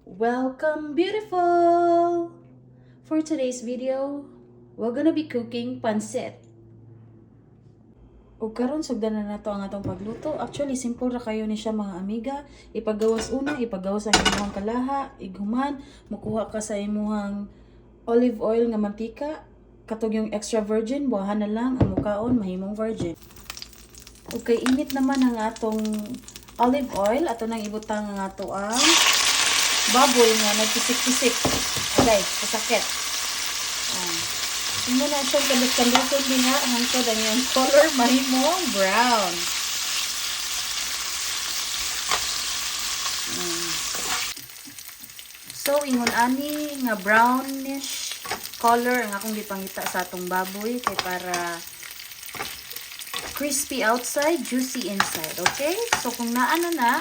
Welcome, beautiful! For today's video, we're gonna be cooking pancit. O karon sugdan na nato ang atong pagluto. Actually, simple ra kayo ni siya mga amiga. Ipagawas una, ipagawas ang imuhang kalaha, ighuman, mukuha ka sa imuhang olive oil nga mantika. Katog yung extra virgin, buhahan na lang ang mukaon, mahimong virgin. Okay, init naman ang atong olive oil. Ato nang ibutang ang ato ang baboy nga nagkisik-kisik. Okay, kasakit. Tingnan na siya kalus-kaluson din nga. Hangtod ang yung color mahimong brown. So, ingon ani nga brownish color ang akong gipangita sa atong baboy kay para crispy outside, juicy inside. Okay? So, kung naano na,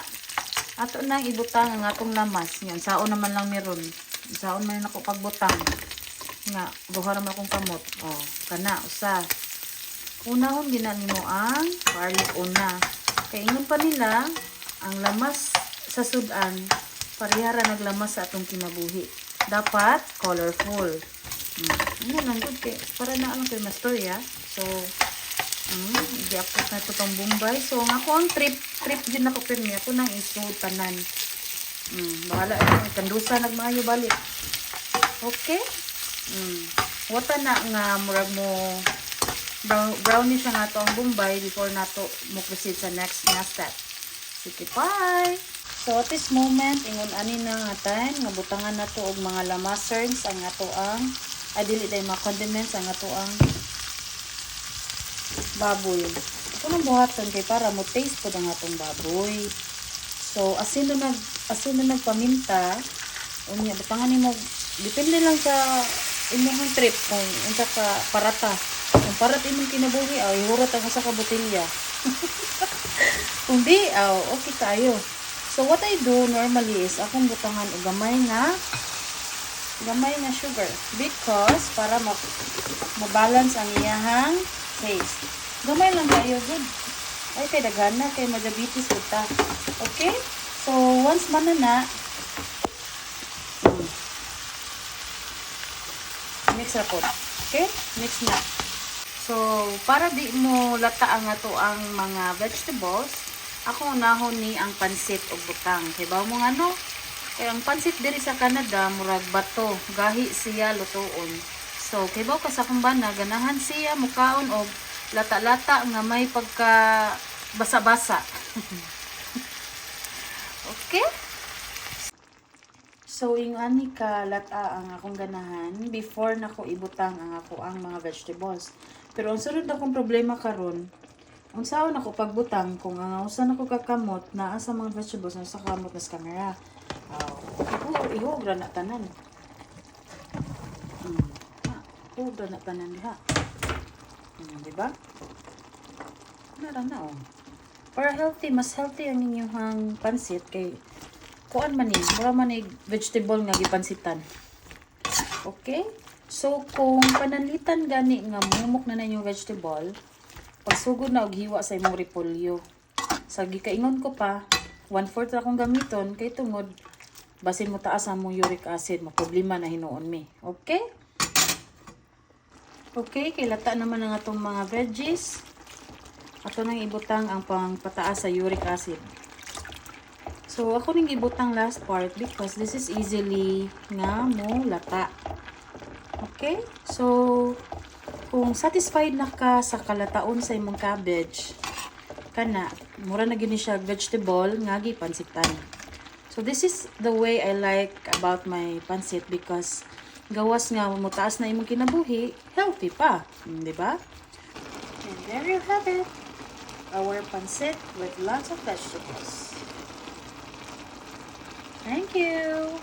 ato nang ibutang ang atong lamas. Yan, saon naman lang meron. Saon man ako pagbutang. Nga, duha naman akong kamot. Oh, kana, usa. Unahon ginani mo ang garlic una. Kaya ingon pa nila, ang lamas sa sudan, parihara naglamas sa atong kinabuhi. Dapat colorful. Ano lang good kay para na ang kay mastorya. So, i-upload na ito itong Bombay. So, ako ang trip din ako pirmi. Ako nang isud tanan. Bahala ito. Kandusa nagmaayo balik. Okay? Wata na nga murag mo brownish ang ato ang Bombay before nato mo proceed sa next nga step. Sige, bye! So, at this moment, ingon ani na nga time, nga butangan nato og mga lamasers ang ato ang dili day mga condiments ang ato ang baboy. Ako nang buhaton kay para mo taste po ang atong baboy. So, asin na nagpaminta. Unya, butangan nimo, depende lang sa imong trip kung unsa ka parata. Kung parat imong kinabuhi, ihurot ang usa ka botelya. Kung di, okay kayo. So, what I do normally is, akong butangan og gamay nga sugar. Because, para mabalance ang iyahang taste. Gamay lang kayo, good. Ay, kay dagana, kay madiabetes kita. Okay? So, once manana, mix na po. Okay? Mix na. So, para di mo lata ang ato ang mga vegetables, ako unahon ni ang pansit o butang. Kaya ba mo ano? Kaya ang pansit diri sa Canada, murag bato. Gahi siya lutoon. So, kaya ba ka sa kumbana, ganahan siya mukaon o lata-lata nga may pagka basa-basa. Okay? So, yung ani ka lata ang akong ganahan before nako ibutang ang ako ang mga vegetables. Pero ang sunod akong problema karon, unsaon ako pagbutang kung ang usan ako kakamot naa sa mga vegetables na sa kamot na sa camera. Ihugra na tanan. Ihugra na tanan diha. Diba? Nara na Para healthy, mas healthy ang inyong pansit kay kuan man ni, mura man ni vegetable nga gipansitan. Okay? So, kung pananlitan gani nga mumok na inyong vegetable, pagsugod na og hiwa sa imong repolyo. Sa gikaingon ko pa, 1/4 ra akong gamiton kay tungod basin mo taas ang mong uric acid, problema na hinuon mi. Okay? Okay, kay lata naman ang atong mga veggies. Ato nang ibutang ang pangpataas sa uric acid. So, ako nang ibutang last part because this is easily nga mo lata. Okay? So, kung satisfied na ka sa kalataon sa imong cabbage, kana, mura na gini siya vegetable nga gipansitan. So, this is the way I like about my pansit because gawas nga mutaas na imong kinabuhi, healthy pa. Diba? And there you have it. Our pancit with lots of vegetables. Thank you.